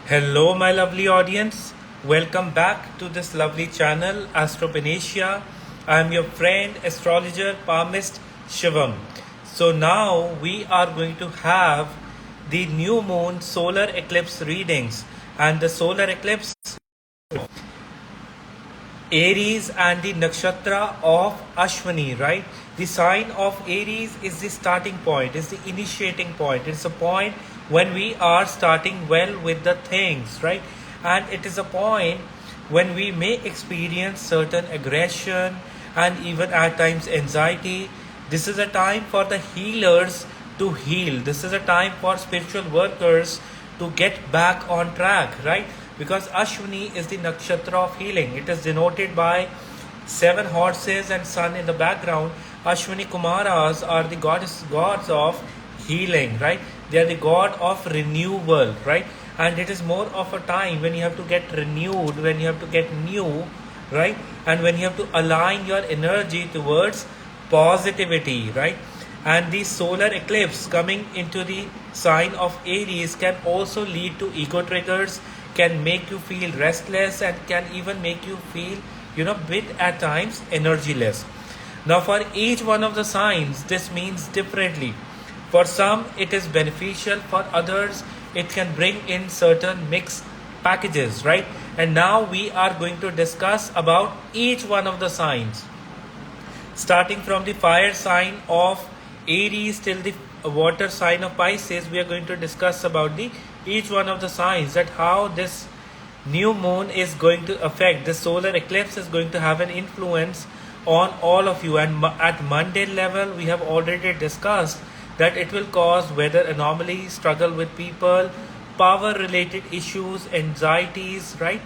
Hello, my lovely audience. Welcome back to this lovely channel, Astropenetia. I am your friend, astrologer, palmist Shivam. So now we are going to have the new moon solar eclipse readings, and the solar eclipse Aries and the Nakshatra of Ashwini, right? The sign of Aries is the starting point, is the initiating point. It's a point when we are starting well with the things, right? And it is a point when we may experience certain aggression and even at times anxiety. This is a time for the healers to heal. This is a time for spiritual workers to get back on track, right? Because Ashwini is the nakshatra of healing. It is denoted by 7 horses and sun in the background. Ashwini Kumaras are the gods of healing, right? They are the god of renewal, right? And it is more of a time when you have to get renewed, when you have to get new, right? And when you have to align your energy towards positivity, right? And the solar eclipse coming into the sign of Aries can also lead to ego triggers, can make you feel restless, and can even make you feel, bit at times energyless. Now, for each one of the signs, this means differently. For some, it is beneficial. For others, it can bring in certain mixed packages, right? And now we are going to discuss about each one of the signs. Starting from the fire sign of Aries till the water sign of Pisces, we are going to discuss about each one of the signs, that how this new moon is going to affect, the solar eclipse is going to have an influence on all of you. And at Monday level, we have already discussed that it will cause weather anomalies, struggle with people, power related issues, anxieties, right?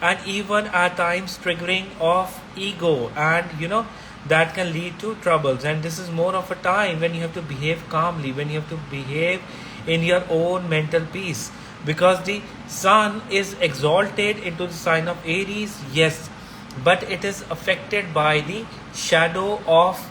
And even at times triggering of ego, and that can lead to troubles. And this is more of a time when you have to behave calmly, when you have to behave in your own mental peace, because the sun is exalted into the sign of Aries, yes, but it is affected by the shadow of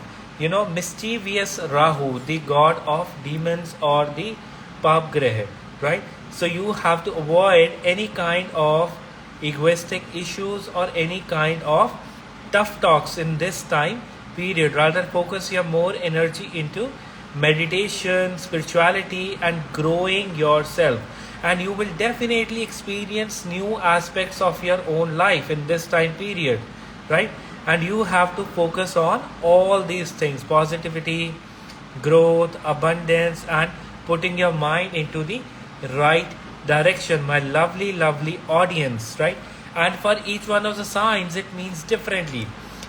mischievous Rahu, the god of demons, or the Pap Grah, right? So you have to avoid any kind of egoistic issues or any kind of tough talks in this time period. Rather focus your more energy into meditation, spirituality, and growing yourself. And you will definitely experience new aspects of your own life in this time period, right? And you have to focus on all these things: positivity, growth, abundance, and putting your mind into the right direction, my lovely, lovely audience, right? And for each one of the signs, it means differently.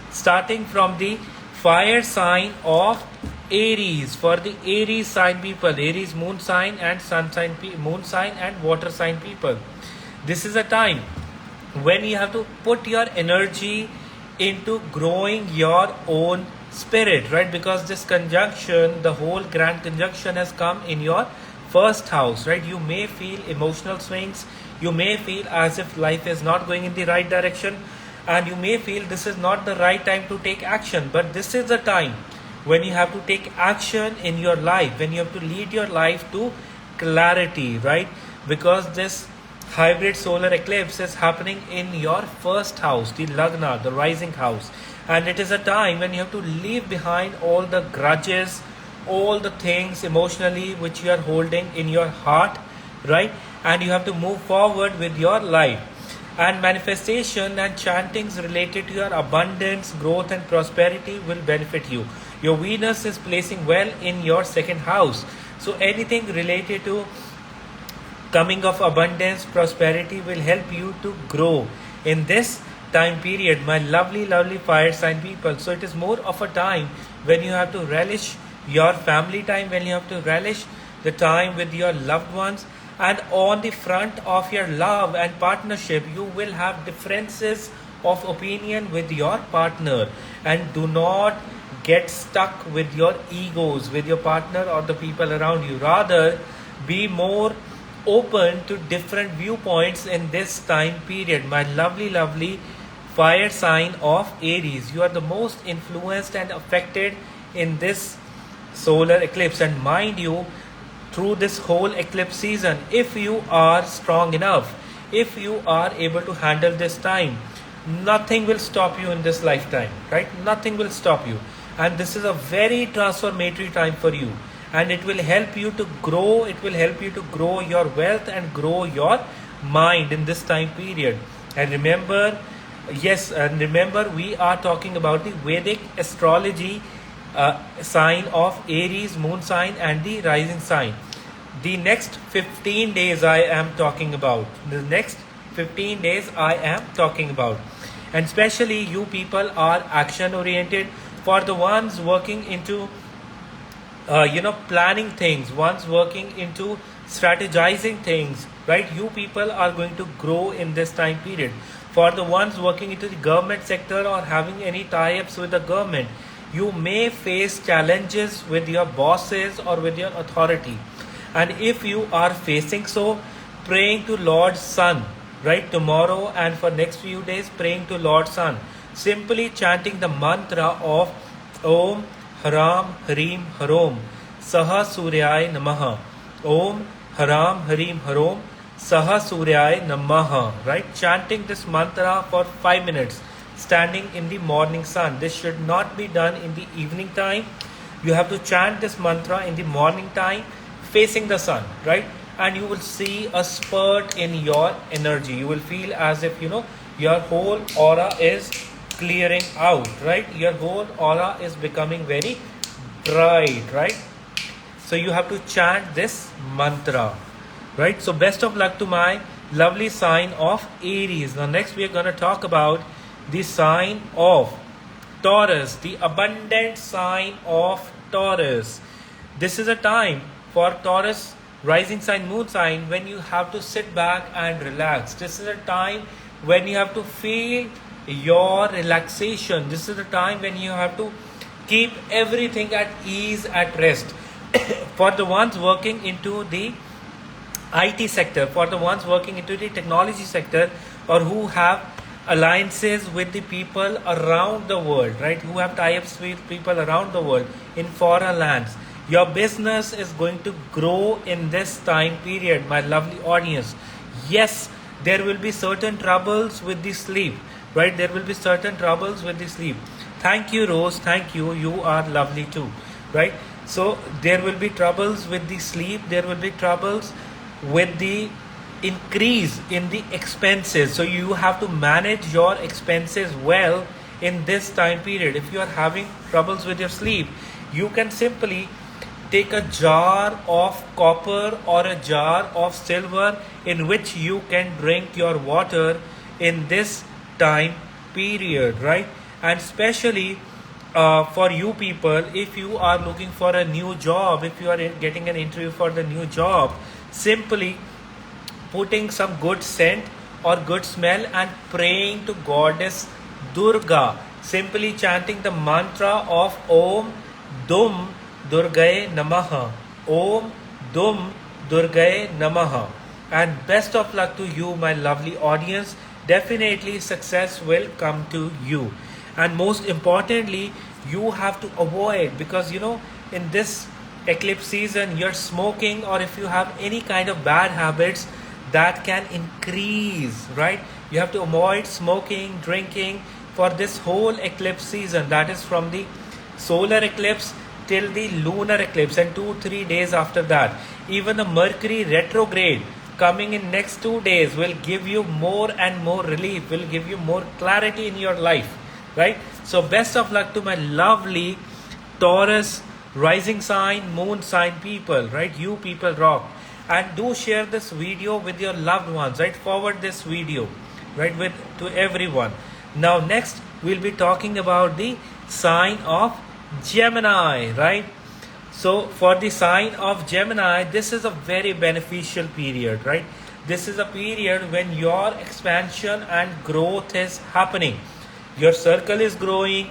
Starting from the fire sign of Aries, for the Aries sign people, Aries moon sign and sun sign, moon sign and water sign people, this is a time when you have to put your energy into growing your own spirit, right? Because this conjunction, the whole grand conjunction, has come in your first house, right? You may feel emotional swings, you may feel as if life is not going in the right direction, and you may feel this is not the right time to take action. But this is the time when you have to take action in your life, when you have to lead your life to clarity, right? Because this hybrid solar eclipse is happening in your first house, the Lagna, the rising house. And it is a time when you have to leave behind all the grudges, all the things emotionally which you are holding in your heart, right? And you have to move forward with your life. And manifestation and chantings related to your abundance, growth, and prosperity will benefit you. Your Venus is placing well in your second house. So anything related to coming of abundance, prosperity will help you to grow in this time period, my lovely, lovely fire sign people. So it is more of a time when you have to relish your family time, when you have to relish the time with your loved ones. And on the front of your love and partnership, you will have differences of opinion with your partner. And do not get stuck with your egos, with your partner or the people around you. Rather, be more open to different viewpoints in this time period, my lovely, lovely fire sign of Aries. You are the most influenced and affected in this solar eclipse. And mind you, through this whole eclipse season. If you are strong enough, if you are able to handle this time, nothing will stop you in this lifetime, right? Nothing will stop you. And this is a very transformatory time for you. And it will help you to grow. It will help you to grow your wealth and grow your mind in this time period. And remember, we are talking about the Vedic astrology sign of Aries, moon sign, and the rising sign. The next 15 days I am talking about. The next 15 days I am talking about. And especially you people are action oriented. For the ones working into planning things, ones working into strategizing things, right? You people are going to grow in this time period. For the ones working into the government sector or having any tie-ups with the government, you may face challenges with your bosses or with your authority. And if you are facing so, praying to Lord Sun, right? Tomorrow and for next few days, praying to Lord Sun. Simply chanting the mantra of Om Haram Harim Harom Saha Suryaya Namaha. Om Haram Harim Harom Saha Suryaya Namaha. Right? Chanting this mantra for 5 minutes, standing in the morning sun. This should not be done in the evening time. You have to chant this mantra in the morning time, facing the sun, right? And you will see a spurt in your energy. You will feel as if, your whole aura is clearing out, right? Your whole aura is becoming very bright, right? So you have to chant this mantra, right? So best of luck to my lovely sign of Aries. Now next we are going to talk about the sign of Taurus, the abundant sign of Taurus. This is a time for Taurus rising sign, moon sign, when you have to sit back and relax. This is a time when you have to feel your relaxation. This is the time when you have to keep everything at ease, at rest. For the ones working into the IT sector, for the ones working into the technology sector, or who have alliances with the people around the world, right? Who have tie-ups with people around the world in foreign lands. Your business is going to grow in this time period, my lovely audience. Yes, there will be certain troubles with the sleep, right? There will be certain troubles with the sleep. Thank you, Rose. Thank you. You are lovely too, right? So there will be troubles with the sleep. There will be troubles with the increase in the expenses. So you have to manage your expenses well in this time period. If you are having troubles with your sleep, you can simply take a jar of copper or a jar of silver in which you can drink your water in this time period, right? And especially for you people, if you are looking for a new job, if you are getting an interview for the new job, simply putting some good scent or good smell and praying to Goddess Durga, simply chanting the mantra of Om Dum Durgaye Namaha. Om Dum Durgaye Namaha. And best of luck to you, my lovely audience. Definitely success will come to you. And most importantly, you have to avoid, because in this eclipse season, you're smoking, or if you have any kind of bad habits that can increase, right? You have to avoid smoking, drinking for this whole eclipse season. That is from the solar eclipse till the lunar eclipse, and 2-3 days after that. Even the Mercury retrograde coming in next 2 days will give you more and more relief, will give you more clarity in your life, right? So best of luck to my lovely Taurus rising sign, moon sign people, right? You people rock. And do share this video with your loved ones, right? Forward this video, right, to everyone. Now next we'll be talking about the sign of Gemini, right? So for the sign of Gemini, this is a very beneficial period, right? This is a period when your expansion and growth is happening. Your circle is growing,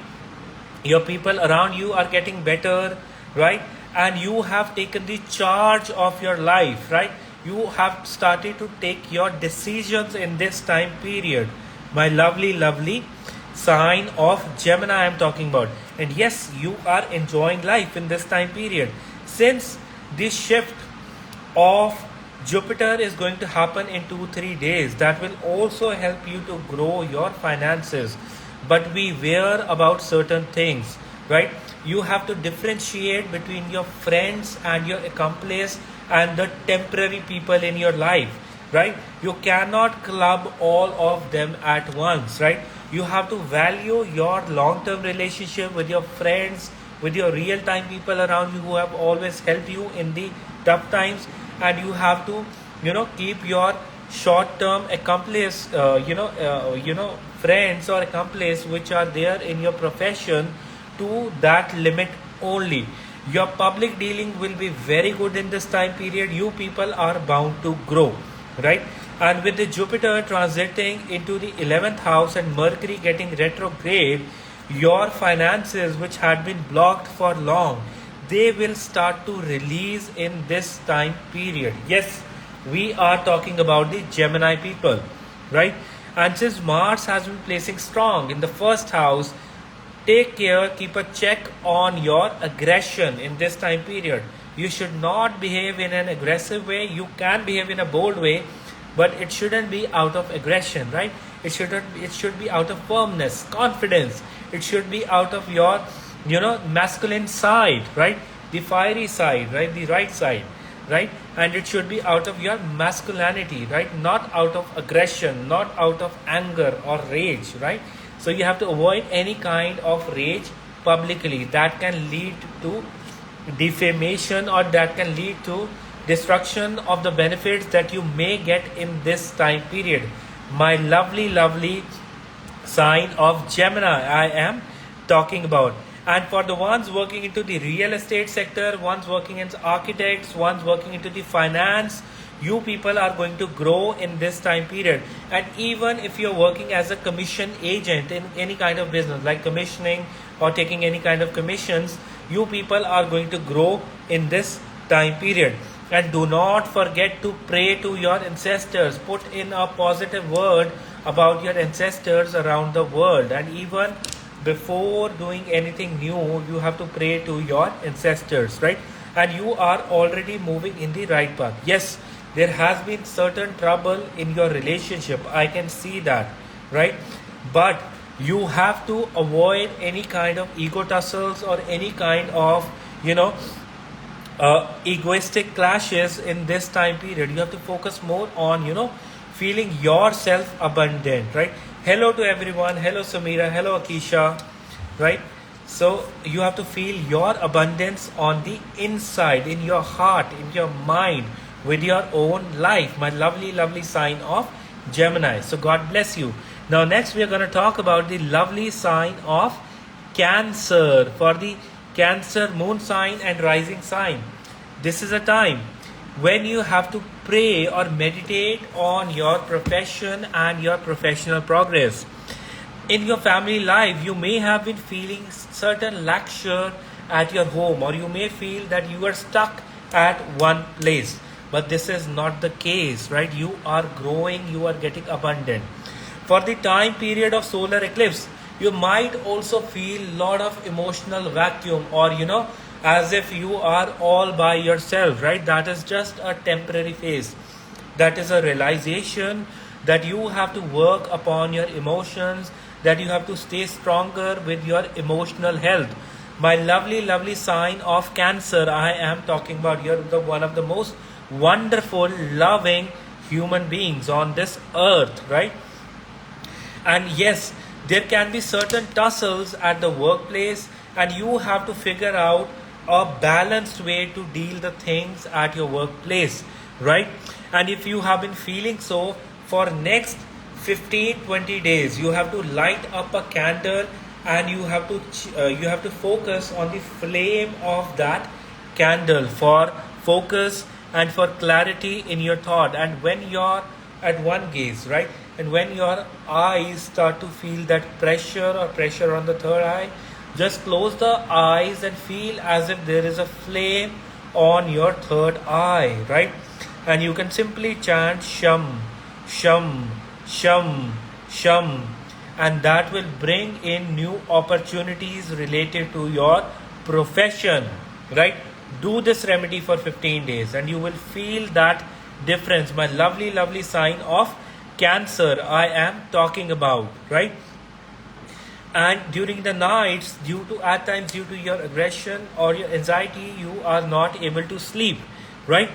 your people around you are getting better, right? And you have taken the charge of your life, right? You have started to take your decisions in this time period. My lovely, lovely sign of Gemini I am talking about. And yes, you are enjoying life in this time period. Since this shift of Jupiter is going to happen in 2-3 days. That will also help you to grow your finances. But beware about certain things, right? You have to differentiate between your friends and your accomplice and the temporary people in your life, right? You cannot club all of them at once, right? You have to value your long-term relationship with your friends, with your real-time people around you who have always helped you in the tough times, and you have to, keep your short-term accomplice, friends or accomplice which are there in your profession to that limit only. Your public dealing will be very good in this time period. You people are bound to grow, right? And with the Jupiter transiting into the 11th house and Mercury getting retrograde, your finances which had been blocked for long, they will start to release in this time period. Yes, we are talking about the Gemini people, right? And since Mars has been placing strong in the first house, take care, keep a check on your aggression in this time period. You should not behave in an aggressive way. You can behave in a bold way, but it shouldn't be out of aggression, right? It should be out of firmness, confidence. It should be out of your, masculine side, right? The fiery side, right? The right side, right? And it should be out of your masculinity, right? Not out of aggression, not out of anger or rage, right? So you have to avoid any kind of rage publicly. That can lead to defamation, or that can lead to destruction of the benefits that you may get in this time period. My lovely sign of Gemini I am talking about. And for the ones working into the real estate sector, ones working as architects, ones working into the finance, you people are going to grow in this time period. And even if you're working as a commission agent in any kind of business like commissioning or taking any kind of commissions, you people are going to grow in this time period. And do not forget to pray to your ancestors. Put in a positive word about your ancestors around the world. And even before doing anything new, you have to pray to your ancestors, right? And you are already moving in the right path. Yes, there has been certain trouble in your relationship. I can see that, right? But you have to avoid any kind of ego tussles or any kind of, egoistic clashes in this time period. You have to focus more on, feeling yourself abundant, right? Hello to everyone. Hello Samira. Hello Akisha, right? So you have to feel your abundance on the inside, in your heart, in your mind, with your own life. My lovely sign of Gemini. So God bless you. Now next we are going to talk about the lovely sign of Cancer. For the Cancer moon sign and rising sign, this is a time when you have to pray or meditate on your profession and your professional progress. In your family life, you may have been feeling certain laxure at your home, or you may feel that you are stuck at one place. But this is not the case, right? You are growing, you are getting abundant. For the time period of solar eclipse, you might also feel a lot of emotional vacuum, or as if you are all by yourself, right? That is just a temporary phase. That is a realization that you have to work upon your emotions, that you have to stay stronger with your emotional health. My lovely sign of Cancer I am talking about. You're one of the most wonderful, loving human beings on this earth, right? And yes, there can be certain tussles at the workplace, and you have to figure out a balanced way to deal the things at your workplace, right? And if you have been feeling so, for next 15-20 days, you have to light up a candle, and you have to focus on the flame of that candle for focus and for clarity in your thought. And when you're at one gaze, right, and when your eyes start to feel that pressure on the third eye, just close the eyes and feel as if there is a flame on your third eye, right? And you can simply chant Sham, Sham, Sham, Sham, and that will bring in new opportunities related to your profession, right? Do this remedy for 15 days and you will feel that difference. My lovely sign of Cancer I am talking about, right? And during the nights, at times due to your aggression or your anxiety, you are not able to sleep, right?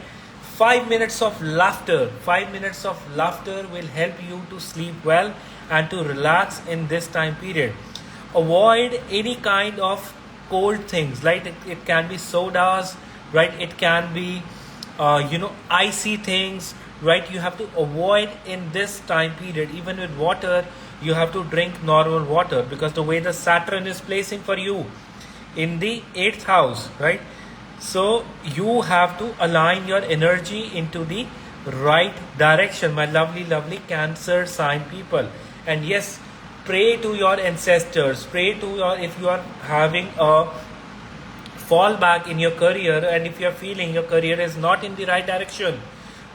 5 minutes of laughter will help you to sleep well and to relax in this time period. Avoid any kind of cold things, like it can be sodas, right? It can be icy things, right? You have to avoid in this time period. Even with water, you have to drink normal water, because the way the Saturn is placing for you in the 8th house, right? So you have to align your energy into the right direction, my lovely Cancer sign people. And yes, pray to your ancestors, if you are having a fallback in your career, and if you are feeling your career is not in the right direction,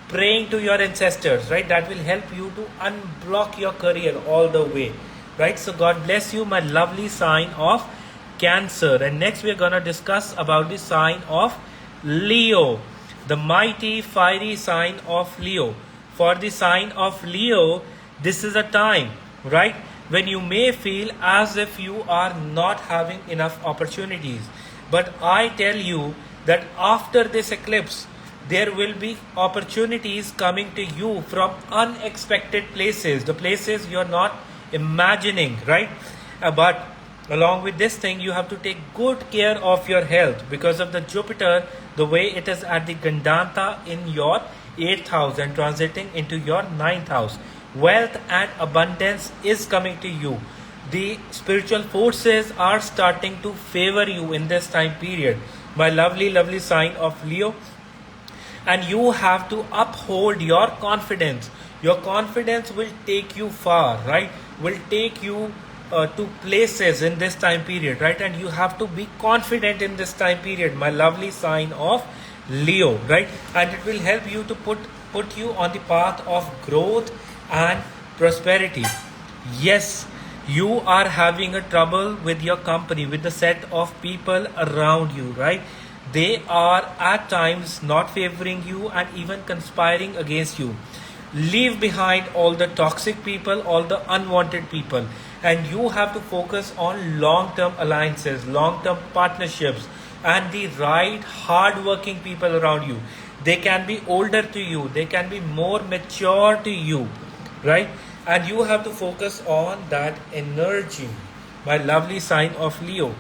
praying to your ancestors, right? That will help you to unblock your career all the way, right? So God bless you, my lovely sign of Cancer. And next we are going to discuss about the sign of Leo, the mighty fiery sign of Leo. For the sign of Leo, this is a time, right, when you may feel as if you are not having enough opportunities. But I tell you that after this eclipse, there will be opportunities coming to you from unexpected places, the places you are not imagining, right? But along with this thing, you have to take good care of your health, because of the Jupiter, the way it is at the Gandanta in your 8th house and transiting into your 9th house. Wealth and abundance is coming to you. The spiritual forces are starting to favor you in this time period, my lovely sign of Leo. And you have to uphold your confidence. Your confidence will take you far, right? Will take you to places in this time period, right? And you have to be confident in this time period, my lovely sign of Leo, right? And it will help you to put you on the path of growth and prosperity. Yes, you are having a trouble with your company, with the set of people around you, right? They are at times not favoring you and even conspiring against you. Leave behind all the toxic people, all the unwanted people, and you have to focus on long-term alliances, long-term partnerships, and the right hard-working people around you. They can be older to you, they can be more mature to you, right? And you have to focus on that energy, my lovely sign of Leo.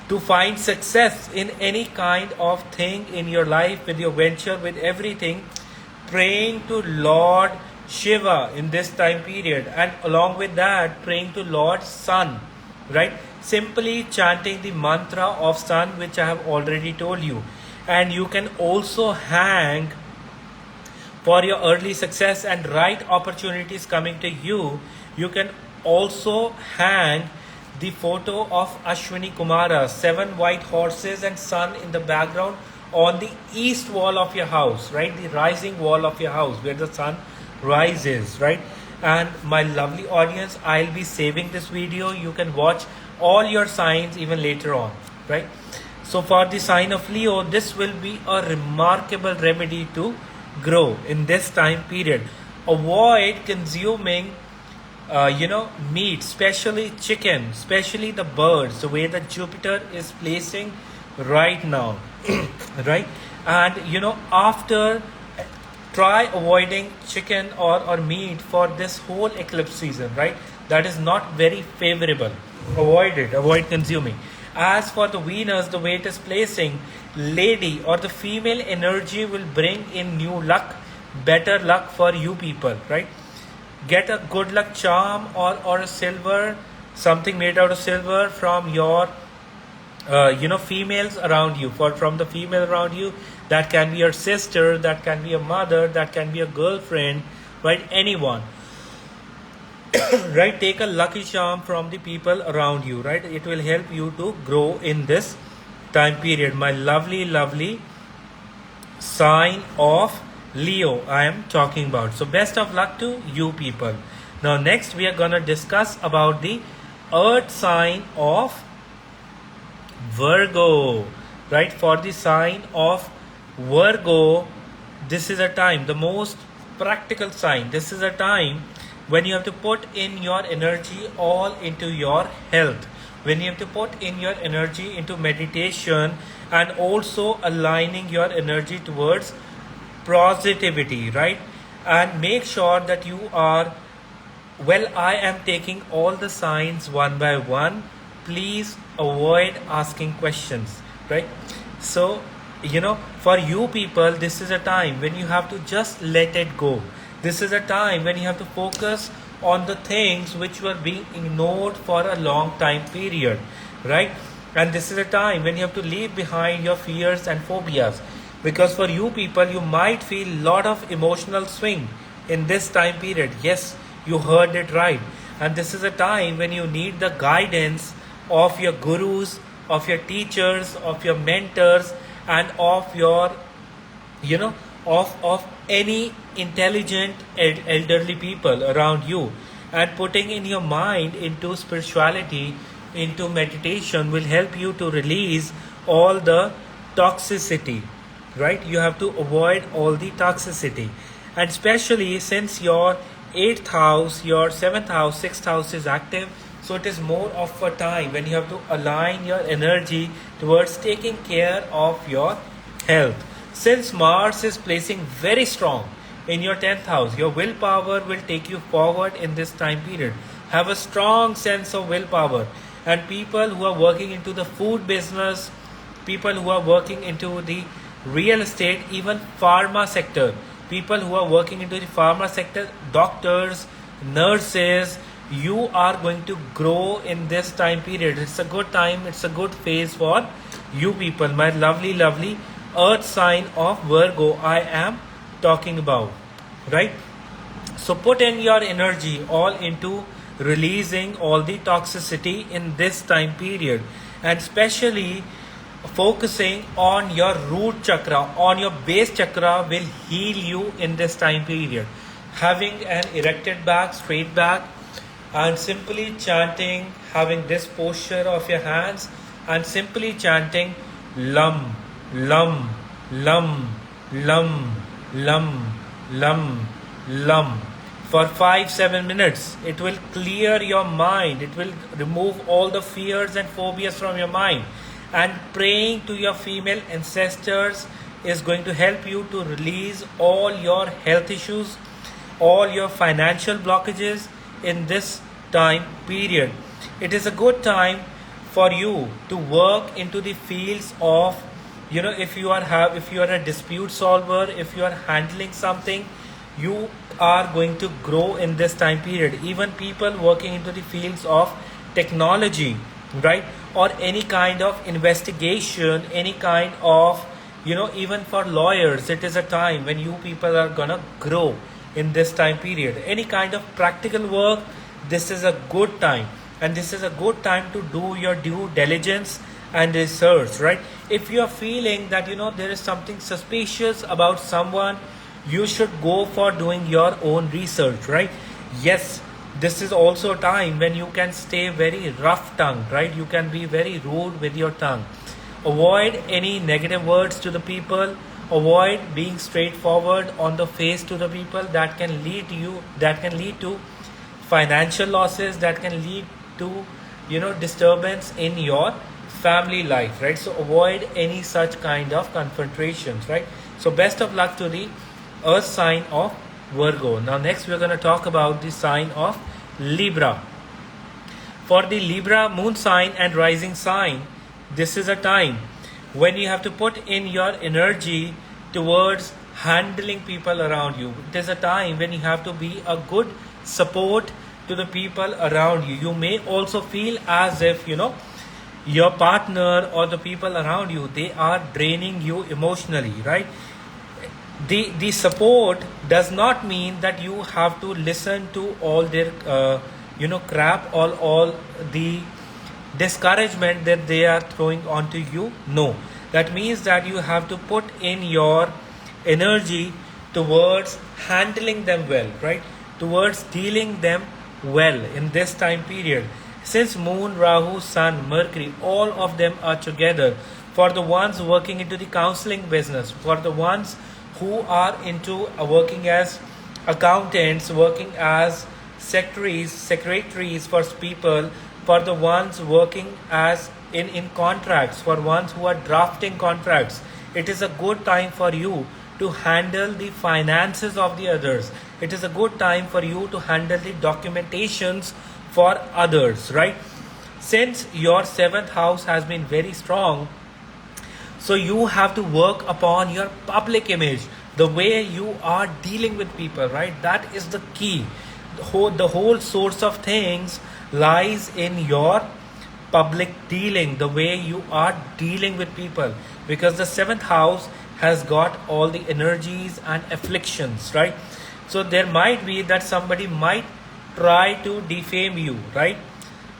To find success in any kind of thing in your life, with your venture, with everything, praying to Lord Shiva in this time period, and along with that, praying to Lord Sun, right? Simply chanting the mantra of Sun, which I have already told you. And you can also hang, for your early success and right opportunities coming to you, you can also hang the photo of Ashwini Kumara, 7 white horses and sun in the background, on the east wall of your house, right? The rising wall of your house where the sun rises, right? And my lovely audience, I'll be saving this video. You can watch all your signs even later on, right? So for the sign of Leo, this will be a remarkable remedy to grow in this time period. Avoid consuming meat, especially chicken, especially the birds, the way that Jupiter is placing right now, right? And after, try avoiding chicken or meat for this whole eclipse season, right? That is not very favorable. Avoid it, avoid consuming. As for the Venus, the way it is placing, lady or the female energy will bring in new luck, better luck for you people, right? Get a good luck charm or a silver, something made out of silver from your females around you, from the female around you. That can be your sister, that can be a mother, that can be a girlfriend, right? Anyone. Right? Take a lucky charm from the people around you, right? It will help you to grow in this time period, my lovely sign of Leo I am talking about. So best of luck to you people. Now next we are going to discuss about the earth sign of Virgo, right? For the sign of Virgo, this is a time, the most practical sign. This is a time when you have to put in your energy all into your health, when you have to put in your energy into meditation, and also aligning your energy towards positivity, right? And make sure that you are, well, I am taking all the signs one by one. Please avoid asking questions, right? So, for you people, this is a time when you have to just let it go. This is a time when you have to focus on the things which were being ignored for a long time period, right? And this is a time when you have to leave behind your fears and phobias, because for you people, you might feel a lot of emotional swing in this time period. Yes, you heard it right. And this is a time when you need the guidance of your gurus, of your teachers, of your mentors, and of your, of any intelligent elderly people around you. And putting in your mind into spirituality, into meditation, will help you to release all the toxicity, right? You have to avoid all the toxicity. And especially since your 8th house, your 7th house, 6th house is active, so it is more of a time when you have to align your energy towards taking care of your health. Since Mars is placing very strong in your 10th house, your willpower will take you forward in this time period. Have a strong sense of willpower. And people who are working into the food business, people who are working into the real estate, even pharma sector, people who are working into the pharma sector, doctors, nurses, you are going to grow in this time period. It's a good time, it's a good phase for you people, my lovely, lovely earth sign of Virgo I am talking about, right? So put in your energy all into releasing all the toxicity in this time period, and especially focusing on your root chakra, on your base chakra, will heal you in this time period. Having an erected back, straight back, and simply chanting, having this posture of your hands, and simply chanting Lam, Lam, Lam, Lam, Lam, Lam, Lam for 5-7 minutes. It will clear your mind. It will remove all the fears and phobias from your mind. And praying to your female ancestors is going to help you to release all your health issues, all your financial blockages in this time period. It is a good time for you to work into the fields of, if you are a dispute solver, if you are handling something, you are going to grow in this time period. Even people working into the fields of technology, right, or any kind of investigation, any kind of, even for lawyers, it is a time when you people are gonna grow in this time period. Any kind of practical work, this is a good time, and this is a good time to do your due diligence and research, right? If you are feeling that there is something suspicious about someone, you should go for doing your own research, right? Yes, this is also a time when you can stay very rough tongued, right? You can be very rude with your tongue. Avoid any negative words to the people. Avoid being straightforward on the face to the people. That can lead to financial losses, that can lead to disturbance in your family life, right? So avoid any such kind of confrontations, right? So best of luck to the earth sign of Virgo. Now next we're going to talk about the sign of Libra. For the Libra moon sign and rising sign, this is a time when you have to put in your energy towards handling people around you. It is a time when you have to be a good support to the people around you. You may also feel as if your partner or the people around you, they are draining you emotionally, right? The support does not mean that you have to listen to all their crap, all the discouragement that they are throwing onto you. No, that means that you have to put in your energy towards handling them well, right? Towards dealing them well in this time period. Since Moon, Rahu, Sun, Mercury, all of them are together for the ones working into the counseling business, for the ones who are into working as accountants, working as secretaries for people, for the ones working as in contracts, for ones who are drafting contracts. It is a good time for you to handle the finances of the others. It is a good time for you to handle the documentations for others, right? Since your 7th house has been very strong, so you have to work upon your public image, the way you are dealing with people, right? That is the key. The whole source of things lies in your public dealing, the way you are dealing with people, because the 7th house has got all the energies and afflictions, right? So there might be that somebody might try to defame you, right?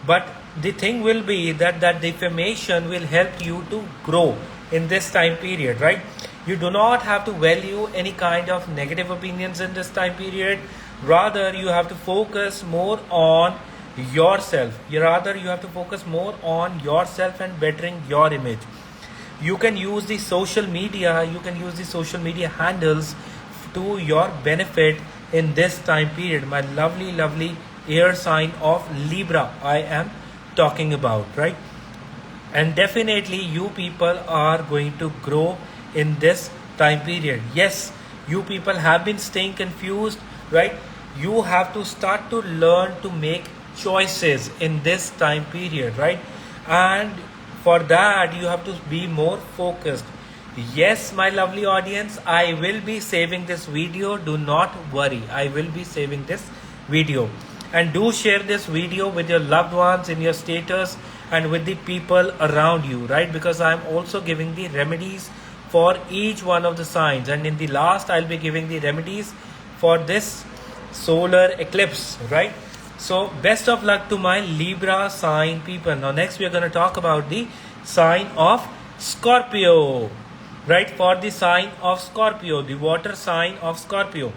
But the thing will be that defamation will help you to grow in this time period, right? You do not have to value any kind of negative opinions in this time period. Rather, you have to focus more on yourself. Rather, you have to focus more on yourself and bettering your image. You can use the social media, handles to your benefit in this time period. My lovely air sign of Libra I am talking about, right? And definitely you people are going to grow in this time period. Yes, you people have been staying confused, right? You have to start to learn to make choices in this time period, right? And for that you have to be more focused. Yes, my lovely audience, I will be saving this video. Do not worry, I will be saving this video. And do share this video with your loved ones, in your status, and with the people around you, right? Because I'm also giving the remedies for each one of the signs, and in the last I'll be giving the remedies for this solar eclipse, right? So best of luck to my Libra sign people. Now next we are going to talk about the sign of Scorpio, right? For the sign of Scorpio, the water sign of Scorpio,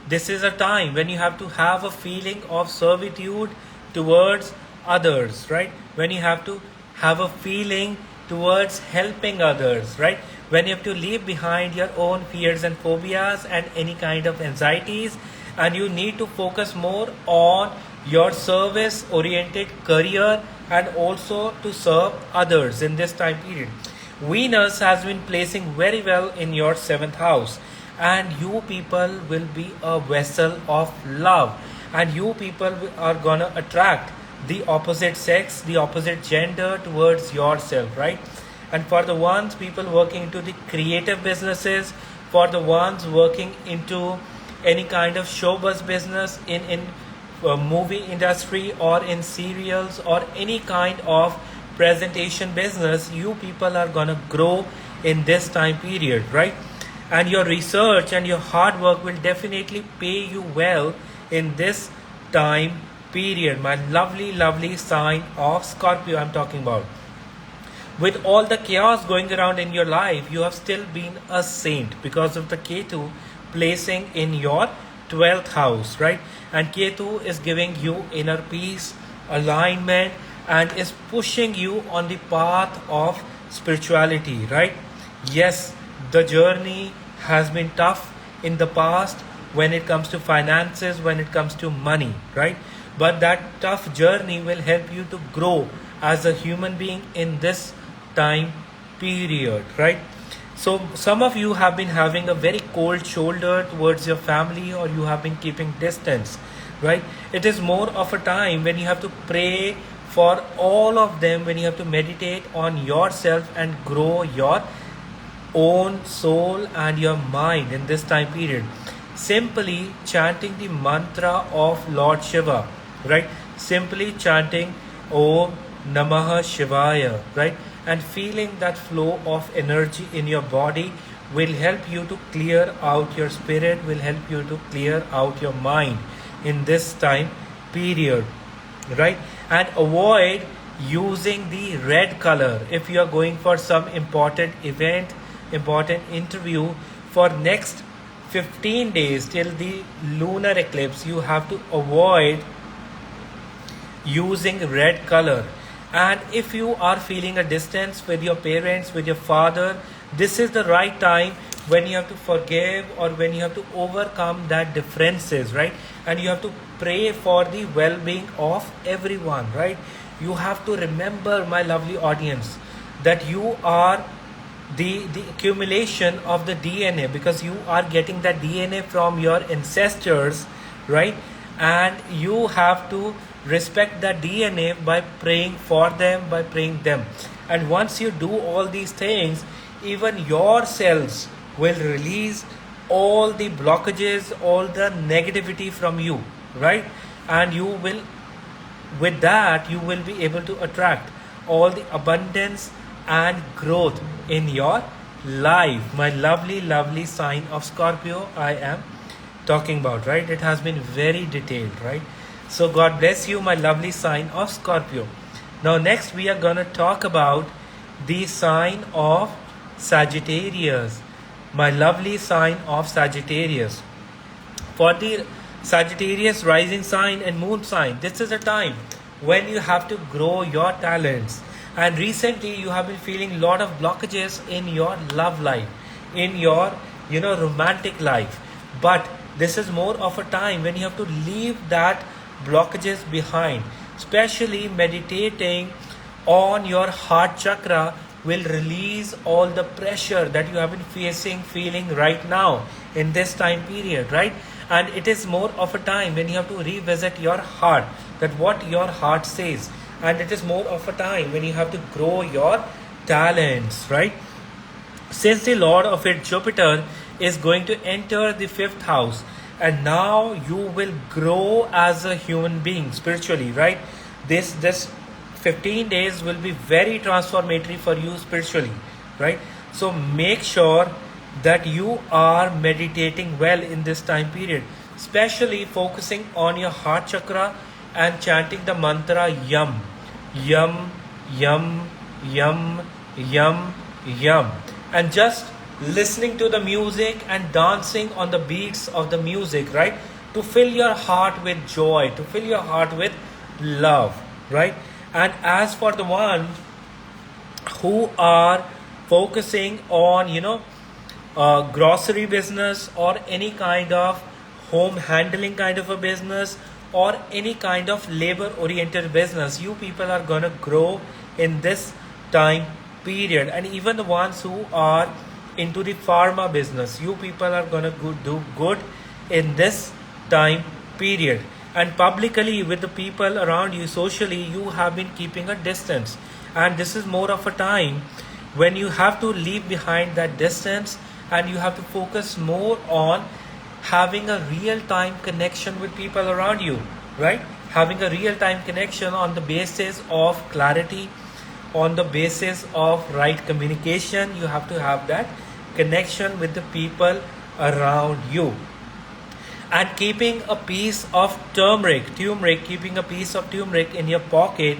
this is a time when you have to have a feeling of servitude towards others, right? When you have to have a feeling towards helping others, right? When you have to leave behind your own fears and phobias and any kind of anxieties, and you need to focus more on your service oriented career and also to serve others in this time period. Venus has been placing very well in your 7th house, and you people will be a vessel of love, and you people are gonna attract the opposite sex, the opposite gender towards yourself, right? And for the ones people working into the creative businesses, for the ones working into any kind of showbiz business, in movie industry or in serials or any kind of presentation business, you people are gonna grow in this time period, right? And your research and your hard work will definitely pay you well in this time period. My lovely sign of Scorpio I'm talking about. With all the chaos going around in your life, you have still been a saint because of the Ketu placing in your 12th house, right? And Ketu is giving you inner peace, alignment, and is pushing you on the path of spirituality, right? Yes, the journey has been tough in the past when it comes to finances, when it comes to money, right? But that tough journey will help you to grow as a human being in this time period, right? So some of you have been having a very cold shoulder towards your family, or you have been keeping distance, right? It is more of a time when you have to pray for all of them, when you have to meditate on yourself and grow your own soul and your mind in this time period. Simply chanting the mantra of Lord Shiva, right? Simply chanting Om Namah Shivaya, right? And feeling that flow of energy in your body will help you to clear out your spirit, will help you to clear out your mind in this time period, right? And avoid using the red color if you are going for some important event, important interview. For next 15 days till the lunar eclipse, you have to avoid using red color. And if you are feeling a distance with your parents, with your father, this is the right time when you have to forgive, or when you have to overcome that differences, right? And you have to pray for the well-being of everyone, right? You have to remember, my lovely audience, that you are the accumulation of the DNA, because you are getting that DNA from your ancestors, right? And you have to respect that DNA by praying for them, by praying them. And once you do all these things, even your cells will release all the blockages, all the negativity from you, right? And you will, with that, you will be able to attract all the abundance and growth in your life. My lovely, lovely sign of Scorpio I am talking about, right? It has been very detailed, right? So God bless you, my lovely sign of Scorpio. Now next we are going to talk about the sign of Sagittarius, my lovely sign of Sagittarius. For the Sagittarius rising sign and moon sign, this is a time when you have to grow your talents. And recently you have been feeling a lot of blockages in your love life, in your romantic life. But this is more of a time when you have to leave that blockages behind. Especially meditating on your heart chakra will release all the pressure that you have been feeling right now in this time period, right? And it is more of a time when you have to revisit your heart, that what your heart says. And it is more of a time when you have to grow your talents, right? Since the Lord of it, Jupiter, is going to enter the 5th house, and now you will grow as a human being spiritually, right? This 15 days will be very transformatory for you spiritually, right? So make sure that you are meditating well in this time period, especially focusing on your heart chakra and chanting the mantra yum, yum, yum, yum, yum, yum, and just listening to the music and dancing on the beats of the music, right? To fill your heart with joy, to fill your heart with love, right? And as for the one who are focusing on grocery business, or any kind of home handling kind of a business, or any kind of labor oriented business, you people are going to grow in this time period. And even the ones who are into the pharma business, you people are going to do good in this time period. And publicly, with the people around you, socially, you have been keeping a distance, and this is more of a time when you have to leave behind that distance, and you have to focus more on having a real-time connection with people around you, right? Having a real-time connection on the basis of clarity, on the basis of right communication. You have to have that connection with the people around you. And keeping a piece of keeping a piece of turmeric in your pocket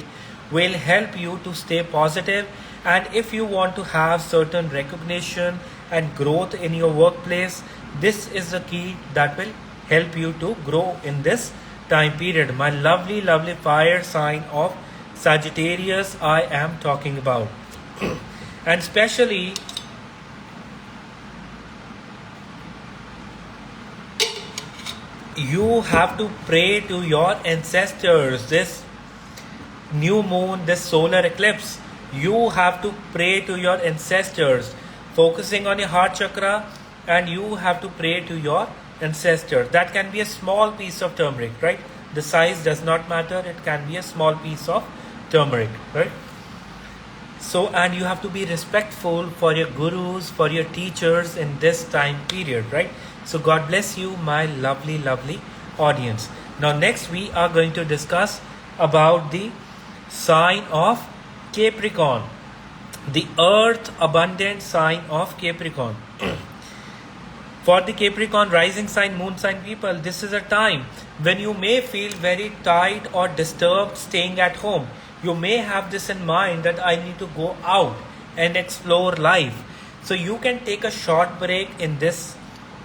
will help you to stay positive. And if you want to have certain recognition and growth in your workplace, this is the key that will help you to grow in this time period. My lovely, lovely fire sign of Sagittarius I am talking about. And especially you have to pray to your ancestors. This new moon, this solar eclipse, you have to pray to your ancestors, focusing on your heart chakra, and you have to pray to your ancestors. That can be a small piece of turmeric, right? The size does not matter. It can be a small piece of turmeric, right? So, and you have to be respectful for your gurus, for your teachers in this time period, right? So God bless you, my lovely, lovely audience. Now next we are going to discuss about the sign of Capricorn, the earth abundant sign of Capricorn. For the Capricorn rising sign, moon sign people, this is a time when you may feel very tired or disturbed staying at home. You may have this in mind that I need to go out and explore life. So you can take a short break in this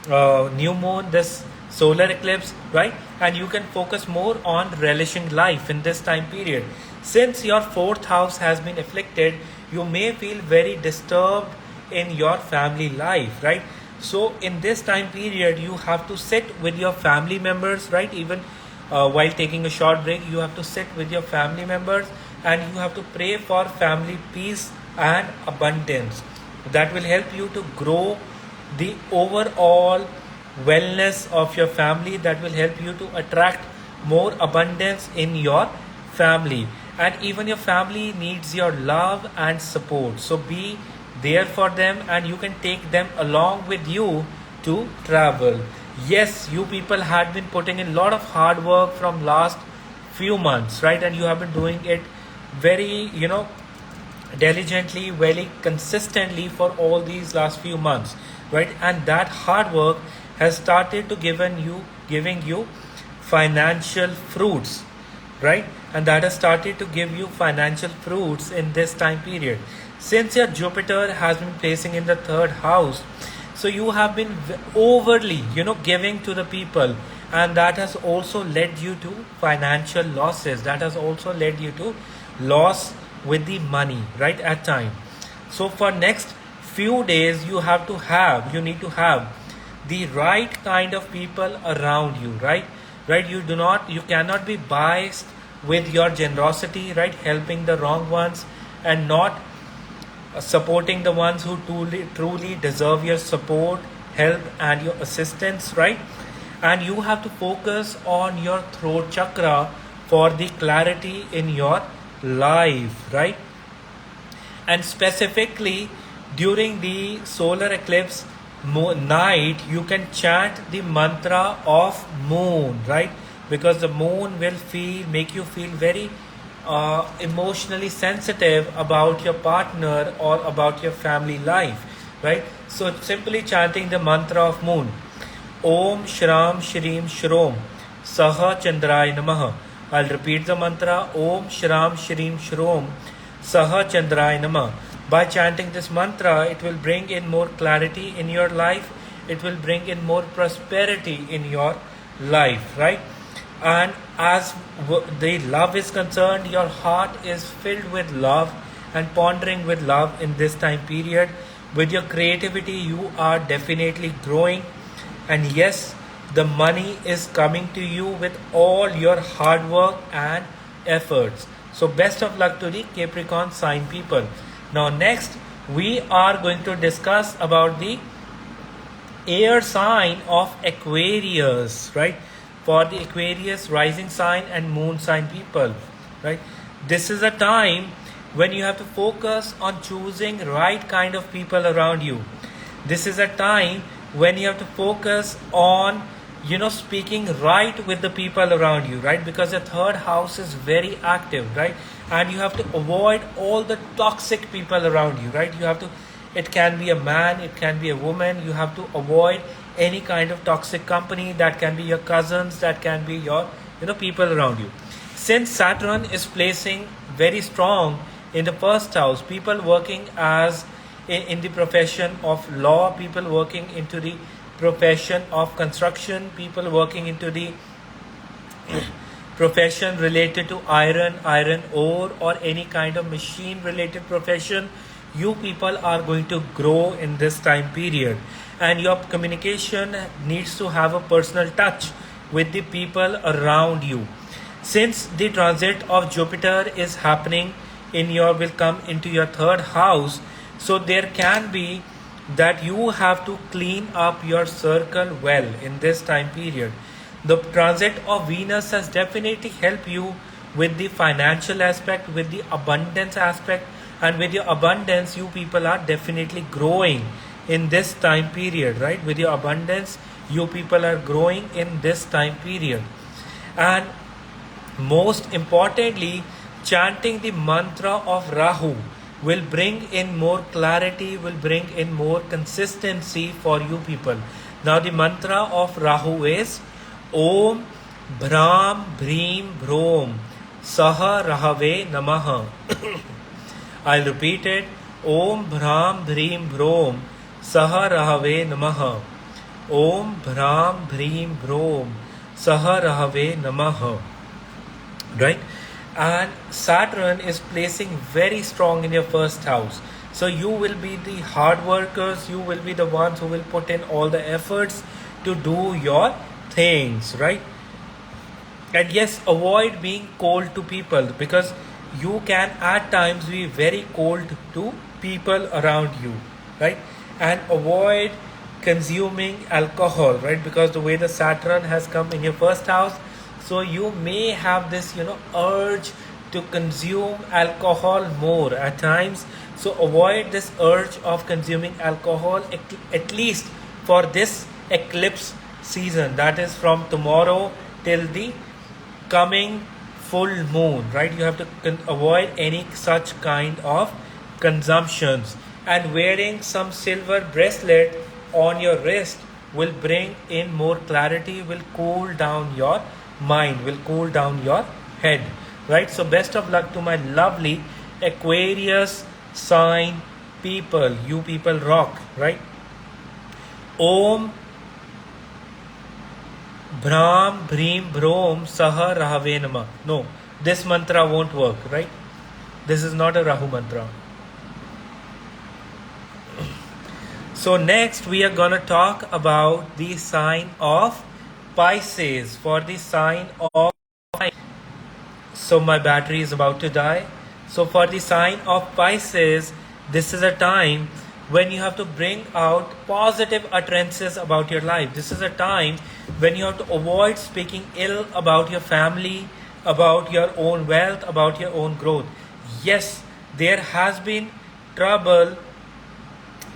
new moon, this solar eclipse, right? And you can focus more on relishing life in this time period. Since your fourth house has been afflicted, you may feel very disturbed in your family life, right? So in this time period, you have to sit with your family members, right? Even while taking a short break, you have to sit with your family members and you have to pray for family peace and abundance. That will help you to grow the overall wellness of your family. That will help you to attract more abundance in your family. And even your family needs your love and support. So be there for them and you can take them along with you to travel. Yes, you people had been putting in a lot of hard work from last few months, right? And you have been doing it very, diligently, very consistently for all these last few months, right? And that hard work has started to giving you financial fruits, right? And that has started to give you financial fruits in this time period. Since your Jupiter has been placing in the third house, so you have been overly, giving to the people, and that has also led you to financial losses. That has also led you to loss with the money, right, at time. So for next few days, you need to have the right kind of people around you, right? You cannot be biased with your generosity, right? Helping the wrong ones and not supporting the ones who truly deserve your support, help and your assistance, right? And you have to focus on your throat chakra for the clarity in your life, right? And specifically during the solar eclipse night, you can chant the mantra of moon, right? Because the moon will make you feel very emotionally sensitive about your partner or about your family life, right? So simply chanting the mantra of moon, Om Shram Shrim Shrom Saha Chandrai Namaha. I'll repeat the mantra, Om Shram Shrim Shrom Saha Chandrai Namaha. By chanting this mantra, it will bring in more clarity in your life. It will bring in more prosperity in your life, right? And as the love is concerned, your heart is filled with love and pondering with love in this time period. With your creativity, you are definitely growing. And yes, the money is coming to you with all your hard work and efforts. So best of luck to the Capricorn sign people. Now next, we are going to discuss about the air sign of Aquarius, right? For the Aquarius rising sign and moon sign people, right? This is a time when you have to focus on choosing right kind of people around you. This is a time when you have to focus on, speaking right with the people around you, right? Because the third house is very active, right? And you have to avoid all the toxic people around you, right? It can be a man, it can be a woman. You have to avoid any kind of toxic company. That can be your cousins, that can be your people around you. Since Saturn is placing very strong in the first house, people working as in the profession of law, people working into the profession of construction, people working into the profession related to iron ore or any kind of machine related profession, you people are going to grow in this time period. And your communication needs to have a personal touch with the people around you. Since the transit of Jupiter is happening will come into your third house, so there can be that you have to clean up your circle well in this time period. The transit of Venus has definitely helped you with the financial aspect, with the abundance aspect, and with your abundance, you people are definitely growing in this time period, right? With your abundance, you people are growing in this time period. And most importantly, chanting the mantra of Rahu will bring in more clarity, will bring in more consistency for you people. Now the mantra of Rahu is Om Bhram Bhreem Bhrom Saha Rahave Namaha. I'll repeat it. Om Bhram Bhreem Bhrom Saha Rahave Namaha. Om Bhram Bhreem Brom Saha Rahave Namaha. Right? And Saturn is placing very strong in your first house. So you will be the hard workers, you will be the ones who will put in all the efforts to do your things, right? And yes, avoid being cold to people, because you can at times be very cold to people around you, right? And avoid consuming alcohol, right? Because the way the Saturn has come in your first house, so you may have this, urge to consume alcohol more at times. So avoid this urge of consuming alcohol at least for this eclipse season, that is from tomorrow till the coming full moon, right? You have to avoid any such kind of consumptions. And wearing some silver bracelet on your wrist will bring in more clarity, will cool down your mind, will cool down your head, right? So best of luck to my lovely Aquarius sign people. You people rock, right? Om Bhram Bhreem Brom Saha Rahave Nama. No, this mantra won't work, right? This is not a Rahu mantra. So next we are gonna talk about the sign of Pisces. For the sign of, so my battery is about to die. So for the sign of Pisces, this is a time when you have to bring out positive utterances about your life. This is a time when you have to avoid speaking ill about your family, about your own wealth, about your own growth. Yes, there has been trouble.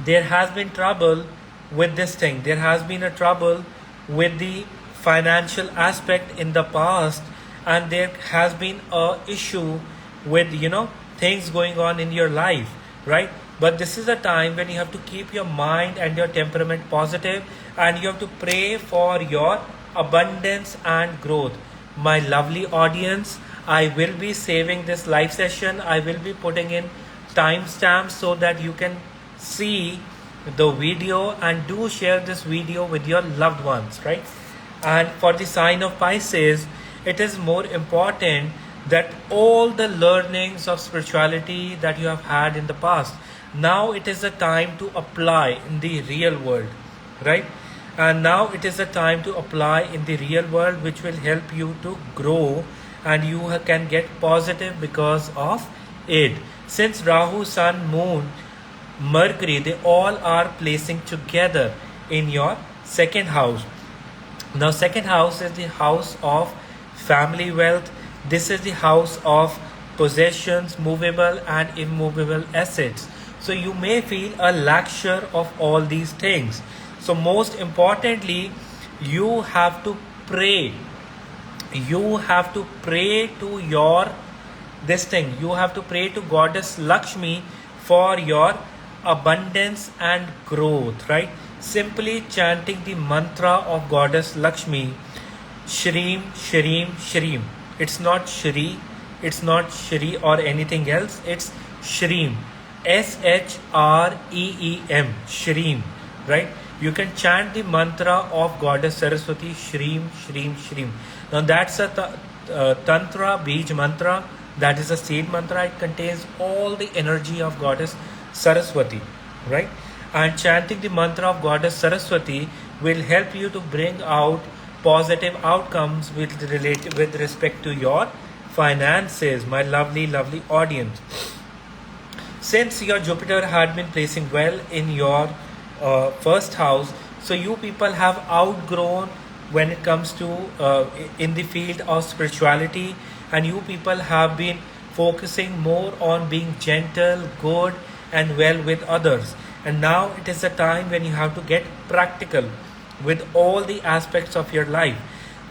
There has been trouble with this thing. There has been a trouble with the financial aspect in the past, and there has been a issue with things going on in your life, right? But this is a time when you have to keep your mind and your temperament positive, and you have to pray for your abundance and growth. My lovely audience, I will be saving this live session. I will be putting in timestamps so that you can see the video, and do share this video with your loved ones, right? And for the sign of Pisces, it is more important that all the learnings of spirituality that you have had in the past, now it is the time to apply in the real world, right? And now it is the time to apply in the real world, which will help you to grow, and you can get positive because of it. Since Rahu, Sun, Moon, Mercury, they all are placing together in your second house. Now second house is the house of family wealth. This is the house of possessions, movable and immovable assets. So you may feel a laxure of all these things. So most importantly, you have to pray. You have to pray to your you have to pray to Goddess Lakshmi for your abundance and growth, right? Simply chanting the mantra of Goddess Lakshmi, Shreem, Shreem, Shreem. It's not Shri, it's not Shri or anything else. It's Shreem, Shreem, Shreem, right? You can chant the mantra of Goddess Saraswati, Shreem, Shreem, Shreem. Now that's a Tantra Bij mantra. That is a seed mantra. It contains all the energy of Goddess Saraswati, right? And chanting the mantra of Goddess Saraswati will help you to bring out positive outcomes with respect to your finances, my lovely audience. Since your Jupiter had been placing well in your first house, so you people have outgrown when it comes to in the field of spirituality, and you people have been focusing more on being gentle, good and well with others. And now it is a time when you have to get practical with all the aspects of your life.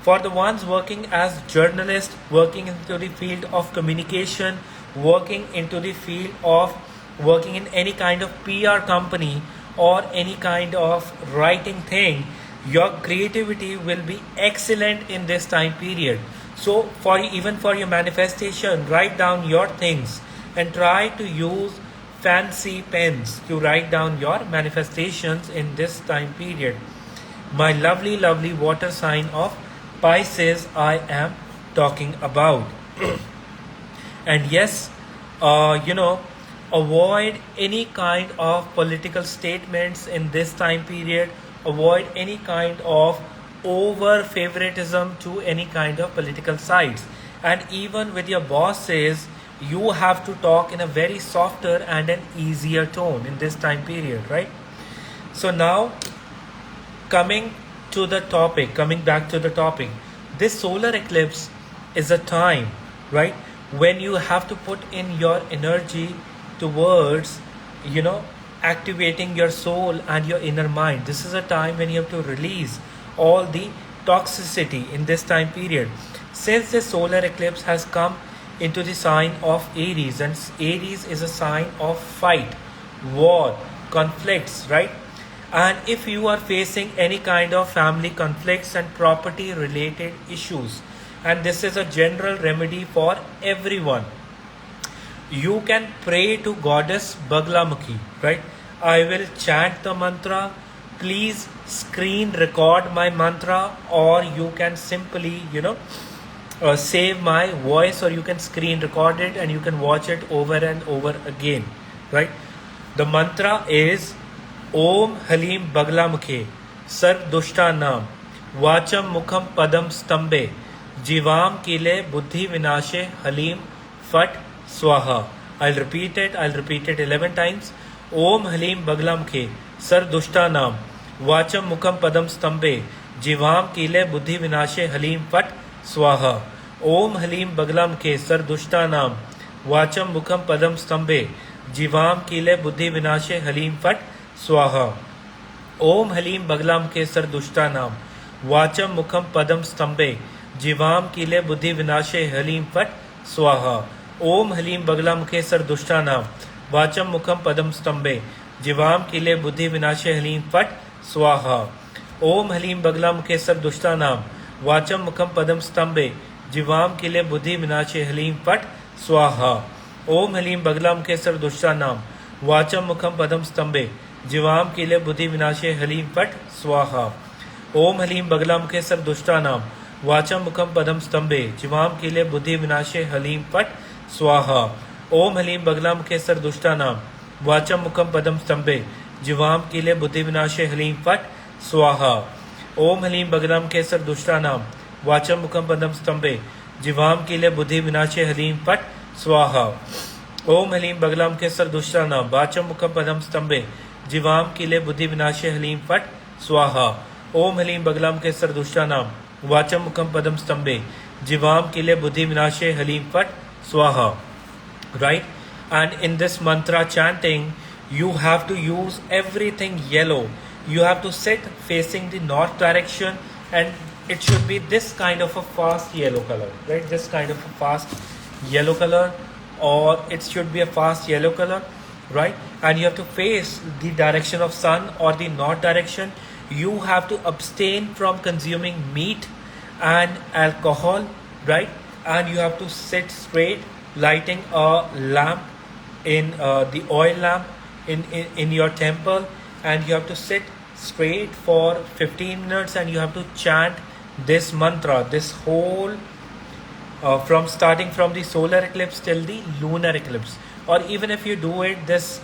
For the ones working as journalists, working into the field of communication, working into the field of working in any kind of PR company or any kind of writing thing, your creativity will be excellent in this time period. So for even for your manifestation, write down your things and try to use fancy pens to write down your manifestations in this time period. My lovely, lovely water sign of Pisces I am talking about. And yes, avoid any kind of political statements in this time period. Avoid any kind of over favoritism to any kind of political sides. And even with your bosses, you have to talk in a very softer and an easier tone in this time period, right? So now, coming back to the topic, this solar eclipse is a time, right, when you have to put in your energy towards, activating your soul and your inner mind. This is a time when you have to release all the toxicity in this time period. Since the solar eclipse has come into the sign of Aries, and Aries is a sign of fight, war, conflicts, right? And if you are facing any kind of family conflicts and property related issues, and this is a general remedy for everyone, you can pray to goddess Baglamukhi, right? I will chant the mantra. Please screen record my mantra, or you can simply, save my voice, or you can screen record it and you can watch it over and over again, right? The mantra is Om Halim Baglamukhe Sarv Dushta Nam Vacham Mukham Padam Stambe Jivam Kile Buddhi Vinashe Halim Fat Swaha. I'll repeat it 11 times. Om Halim Baglamukhe Sarv Dushta Nam Vacham Mukham Padam Stambe Jivam Kile Buddhi Vinashe Halim Fat Swaha. Om Halim Baglamukhe Sarv Dushta Nam Vacham Mukham Padam Stambe Jivam Kile Buddhi Vinashe Halim Fat Swaha. Om Halim Baglamukhe Sarv Dushta Nam Vacham Mukham Padam Stambe Jivam Kile Buddhi Vinashe Halim Fat Swaha. Om Halim Baglamukhe Sarv Dushta Nam Vacham Mukham Padam Stambe Jivam Kile Buddhi Vinashe Halim Fat Swaha. Om Halim Baglamukhe Sarv Dushta Nam Vacham Mukham Padam Stambe Jivam Kile Buddhi Vinashe Halim Fat Swaha. Om Halim Baglamukhe Sarv Dushta Nam Vacham Mukham Padam Stambe Jivam Kile Buddhi Vinashe Halim Fat Swaha. Om Halim Baglamukhe Sarv Dushta Nam Vacham Mukham Padam Stambe Jivam Kile Buddhi Vinashe Halim Fat Swaha. Om Halim Baglamukhe Sarv Dushta Nam Vacham Mukham Padam Stambe Jivam Kile Buddhi Vinashe Halim Fat Swaha. Om Halim Baglamukhe Sarv Dushta Nam Vacham Mukham Padam Stambe Jivam Kile Buddhi Vinashe Halim Fat Swaha. Om Halim Baglamukhe Sarv Dushta Nam Vacham Mukham Padam Stambe Jivam Kile Buddhi Vinashe Halim Fat Swaha. Om Halim Baglamukhe Sarv Dushta Nam Vacham Mukham Padam Stambe Jivam Kile Buddhi Vinashe Halim Fat Swaha. Right? And in this mantra chanting, you have to use everything yellow. You have to sit facing the north direction, and it should be this kind of a fast yellow color, right? This kind of a fast yellow color, or it should be a fast yellow color, right? And you have to face the direction of sun or the north direction. You have to abstain from consuming meat and alcohol, right? And you have to sit straight, lighting a lamp in the oil lamp in your temple, and you have to sit straight for 15 minutes, and you have to chant this mantra, this whole from starting from the solar eclipse till the lunar eclipse. Or even if you do it this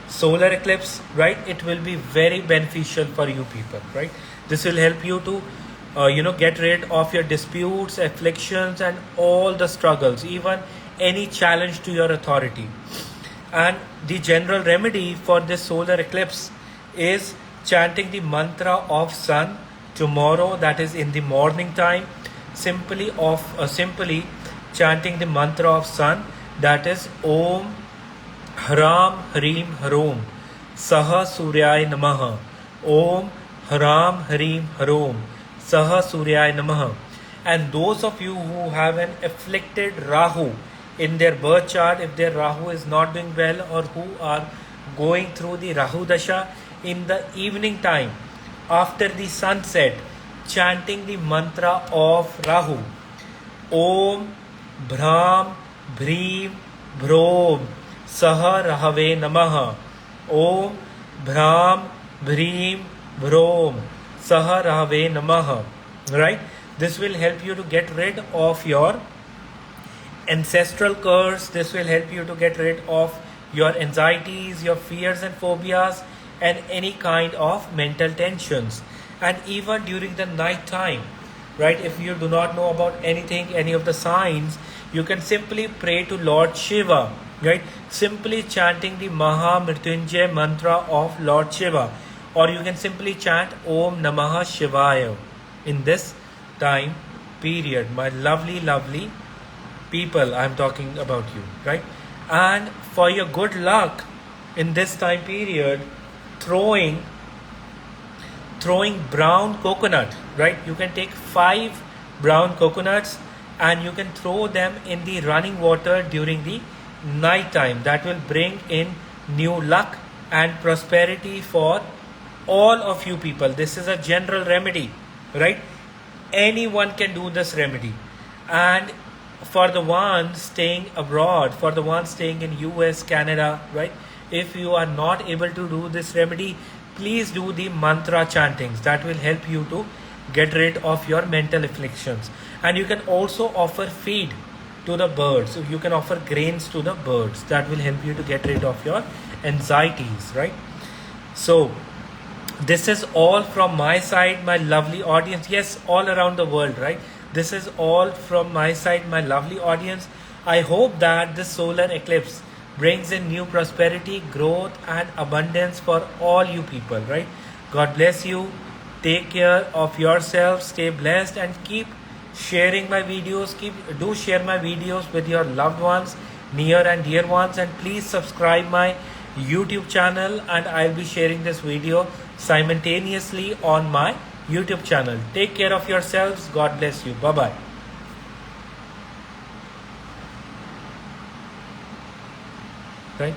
solar eclipse, right, it will be very beneficial for you people, right? This will help you to get rid of your disputes, afflictions, and all the struggles, even any challenge to your authority. And the general remedy for this solar eclipse is chanting the mantra of sun tomorrow, that is in the morning time. Simply chanting the mantra of sun, that is Om Haram Harim Harom Saha Suryaya Namaha. Om Haram Harim Harom Saha Suryaya Namaha. And those of you who have an afflicted Rahu in their birth chart, if their Rahu is not doing well, or who are going through the Rahu Dasha, in the evening time after the sunset, chanting the mantra of Rahu, Om Bhram Bhreem Bhrom Saha Rahave Namaha. Om Bhram Bhreem Vrom Saha Rahave Namaha. Right? This will help you to get rid of your ancestral curse. This will help you to get rid of your anxieties, your fears and phobias, and any kind of mental tensions. And even during the night time, right, if you do not know about anything, any of the signs, you can simply pray to Lord Shiva, right, simply chanting the Maha Mrityunjay mantra of Lord Shiva, or you can simply chant Om Namaha Shivaya in this time period. My lovely people, I'm talking about you, right? And for your good luck in this time period, throwing brown coconut, right? You can take 5 brown coconuts and you can throw them in the running water during the night time. That will bring in new luck and prosperity for all of you people. This is a general remedy, right? Anyone can do this remedy. And for the ones staying abroad, for the ones staying in US, Canada, right, if you are not able to do this remedy, please do the mantra chantings. That will help you to get rid of your mental afflictions. And you can also offer feed to the birds. So you can offer grains to the birds. That will help you to get rid of your anxieties, right? So this is all from my side, my lovely audience. Yes, all around the world, right? This is all from my side, my lovely audience. I hope that this solar eclipse brings in new prosperity, growth and abundance for all you people, right? God bless you. Take care of yourself. Stay blessed and keep sharing my videos. Do share my videos with your loved ones, near and dear ones, and please subscribe my YouTube channel, and I'll be sharing this video simultaneously on my YouTube channel. Take care of yourselves. God bless you. Bye-bye. Right?